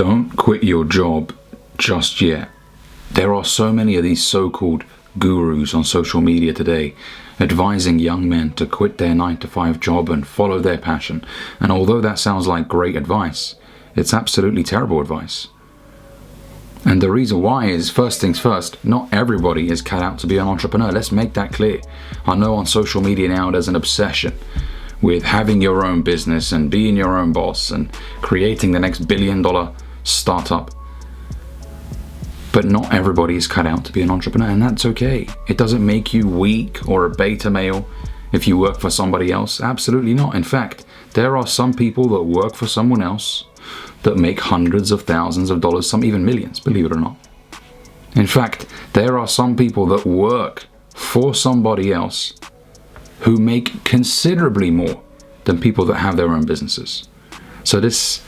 Don't quit your job just yet. There are so many of these so-called gurus on social media today advising young men to quit their 9-to-5 job and follow their passion. And although that sounds like great advice, it's absolutely terrible advice. And the reason why is, first things first, not everybody is cut out to be an entrepreneur. Let's make that clear. I know on social media now there's an obsession with having your own business and being your own boss and creating the next billion-dollar startup. But not everybody is cut out to be an entrepreneur, and that's okay. It doesn't make you weak or a beta male if you work for somebody else. Absolutely not. In fact, there are some people that work for someone else that make hundreds of thousands of dollars, some even millions, believe it or not. In fact, there are some people that work for somebody else who make considerably more than people that have their own businesses. So this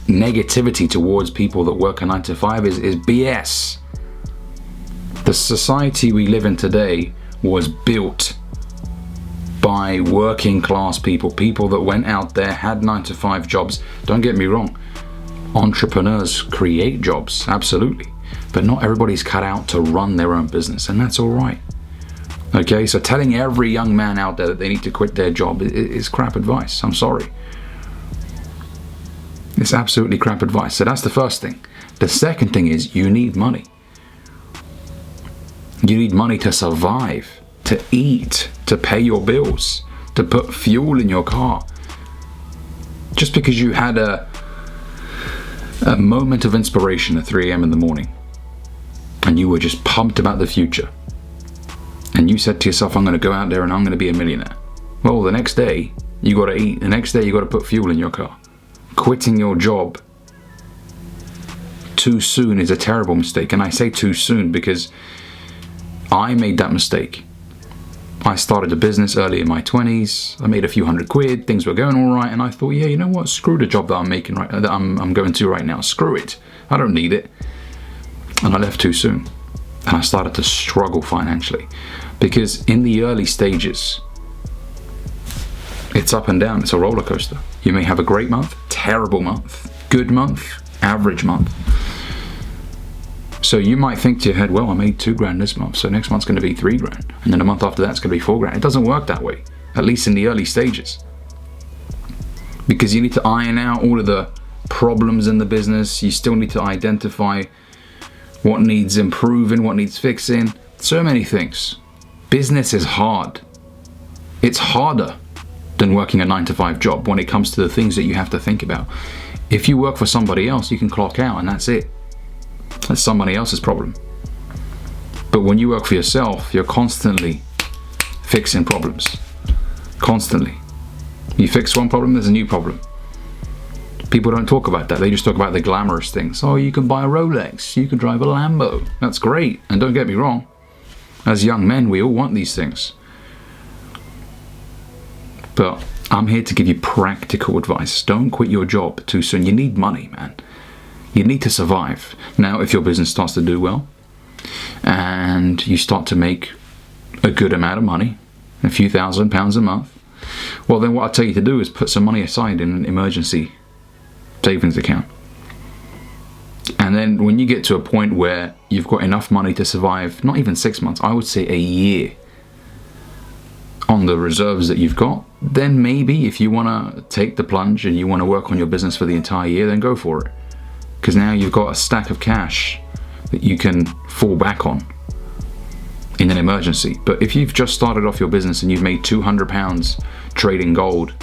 negativity towards people that work a 9-to-5 is BS. The society we live in today was built by working class people that went out there, had 9-to-5 jobs. Don't get me wrong, entrepreneurs create jobs, absolutely, but not everybody's cut out to run their own business, and that's all right. Okay, so telling every young man out there that they need to quit their job is crap advice. I'm sorry. It's absolutely crap advice. So that's the first thing. The second thing is you need money. You need money to survive, to eat, to pay your bills, to put fuel in your car. Just because you had a moment of inspiration at 3 a.m. in the morning and you were just pumped about the future and you said to yourself, I'm going to go out there and I'm going to be a millionaire. Well, the next day you got to eat. The next day you got to put fuel in your car. Quitting your job too soon is a terrible mistake. And I say too soon because I made that mistake. I started a business early in my 20s. I made a few £100. Things were going all right, and I thought, yeah, you know what? Screw the job that I'm going to right now. Screw it. I don't need it. And I left too soon, and I started to struggle financially because in the early stages, it's up and down. It's a roller coaster. You may have a great month, terrible month, good month, average month. So you might think to your head, well, I made £2,000 this month, so next month's going to be £3,000, and then the month after that's going to be £4,000. It doesn't work that way, at least in the early stages, because you need to iron out all of the problems in the business. You still need to identify what needs improving, what needs fixing, so many things. Business is hard. It's harder than working a 9-to-5 job when it comes to the things that you have to think about. If you work for somebody else, you can clock out and that's it. That's somebody else's problem. But when you work for yourself, you're constantly fixing problems. Constantly. You fix one problem, there's a new problem. People don't talk about that. They just talk about the glamorous things. Oh, you can buy a Rolex. You can drive a Lambo. That's great. And don't get me wrong. As young men, we all want these things. But I'm here to give you practical advice. Don't quit your job too soon. You need money, man. You need to survive. Now, if your business starts to do well and you start to make a good amount of money, a few £1,000s a month, well, then what I tell you to do is put some money aside in an emergency savings account. And then when you get to a point where you've got enough money to survive, not even 6 months, I would say a year on the reserves that you've got, then maybe if you want to take the plunge and you want to work on your business for the entire year, then go for it. Because now you've got a stack of cash that you can fall back on in an emergency. But if you've just started off your business and you've made £200 trading gold,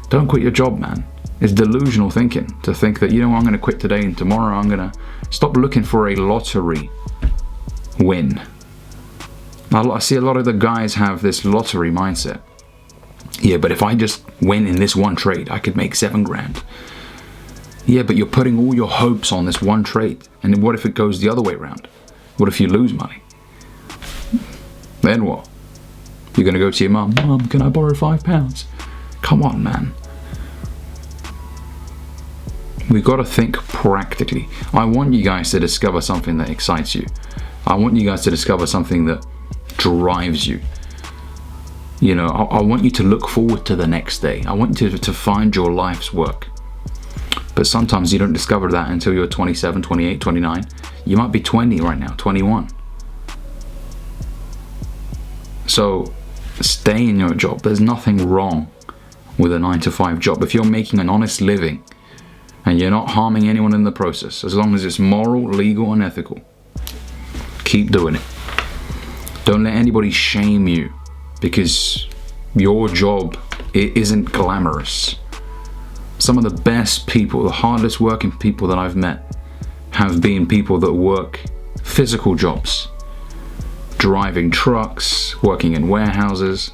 don't quit your job, man. It's delusional thinking to think that, you know, I'm going to quit today and tomorrow I'm going to stop looking for a lottery win. I see a lot of the guys have this lottery mindset. Yeah, but if I just win in this one trade, I could make £7,000. Yeah, but you're putting all your hopes on this one trade. And what if it goes the other way around? What if you lose money? Then what? You're going to go to your mum, Mum, can I borrow £5? Come on, man. We've got to think practically. I want you guys to discover something that excites you. I want you guys to discover something that drives you. You know, I want you to look forward to the next day. I want you to find your life's work. But sometimes you don't discover that until you're 27, 28, 29. You might be 20 right now, 21. So stay in your job. There's nothing wrong with a 9-to-5 job. If you're making an honest living and you're not harming anyone in the process, as long as it's moral, legal, and ethical, keep doing it. Don't let anybody shame you because your job, it isn't glamorous. Some of the best people, the hardest working people that I've met have been people that work physical jobs, driving trucks, working in warehouses.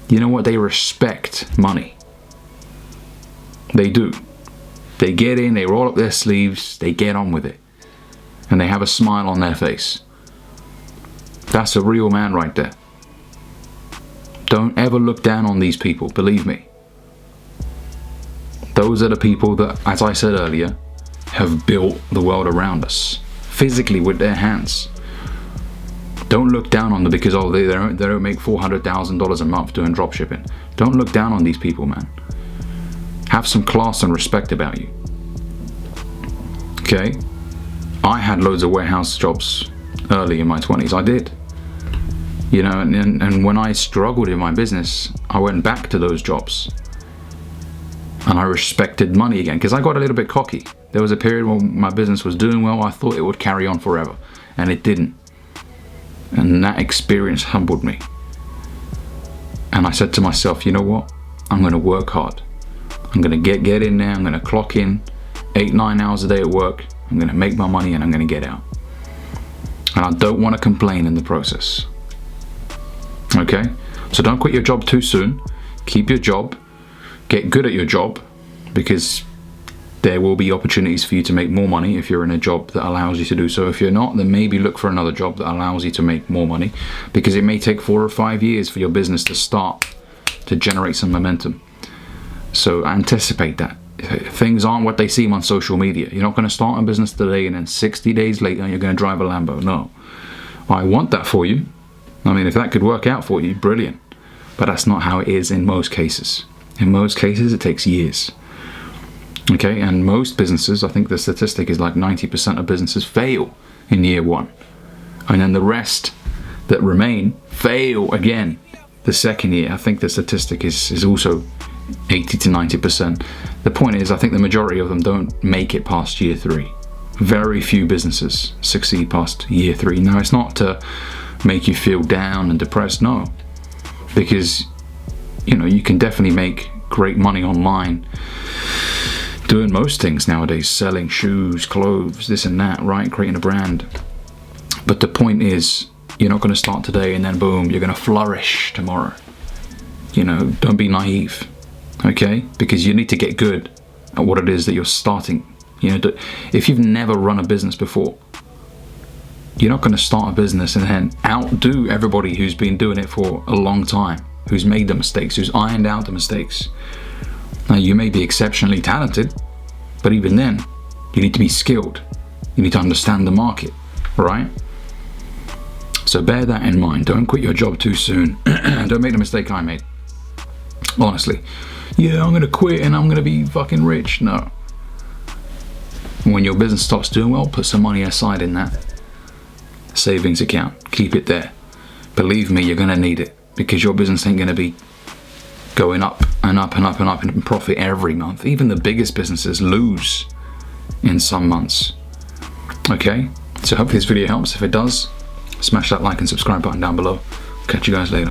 You know what? They respect money. They do. They get in, they roll up their sleeves, they get on with it. And they have a smile on their face. That's a real man right there. Don't ever look down on these people, believe me. Those are the people that, as I said earlier, have built the world around us, physically with their hands. Don't look down on them because, oh, they don't make $400,000 a month doing dropshipping. Don't look down on these people, man. Have some class and respect about you. Okay? I had loads of warehouse jobs early in my 20s. I did. You know, and when I struggled in my business, I went back to those jobs. And I respected money again because I got a little bit cocky. There was a period when my business was doing well. I thought it would carry on forever, and it didn't. And that experience humbled me. And I said to myself, you know what? I'm going to work hard. I'm going to get in there. I'm going to clock in 8-9 hours a day at work. I'm going to make my money and I'm going to get out. And I don't want to complain in the process. Okay? So don't quit your job too soon. Keep your job. Get good at your job, because there will be opportunities for you to make more money if you're in a job that allows you to do so. If you're not, then maybe look for another job that allows you to make more money, because it may take 4 or 5 years for your business to start to generate some momentum. So anticipate that. Things aren't what they seem on social media. You're not going to start a business today and then 60 days later you're going to drive a Lambo. No. I want that for you. I mean, if that could work out for you, brilliant. But that's not how it is in most cases. In most cases, it takes years. Okay, and most businesses, I think the statistic is like 90% of businesses fail in year 1. And then the rest that remain fail again the second year. I think the statistic is also 80 to 90%. The point is, I think the majority of them don't make it past year 3. Very few businesses succeed past year 3. Now, it's not to make you feel down and depressed, no. Because, you know, you can definitely make great money online doing most things nowadays, selling shoes, clothes, this and that, right? Creating a brand. But the point is, you're not going to start today and then boom, you're going to flourish tomorrow. You know, don't be naive, okay? Because you need to get good at what it is that you're starting. You know, if you've never run a business before, you're not going to start a business and then outdo everybody who's been doing it for a long time, who's made the mistakes, who's ironed out the mistakes. Now, you may be exceptionally talented, but even then, you need to be skilled. You need to understand the market, right? So bear that in mind. Don't quit your job too soon. Don't make the mistake I made. Honestly. Yeah, I'm going to quit and I'm going to be fucking rich. No. When your business starts doing well, put some money aside in that savings account. Keep it there. Believe me, you're going to need it, because your business ain't going to be going up and up and up and up in profit every month. Even the biggest businesses lose in some months. Okay, so hopefully this video helps. If it does, smash that like and subscribe button down below. Catch you guys later.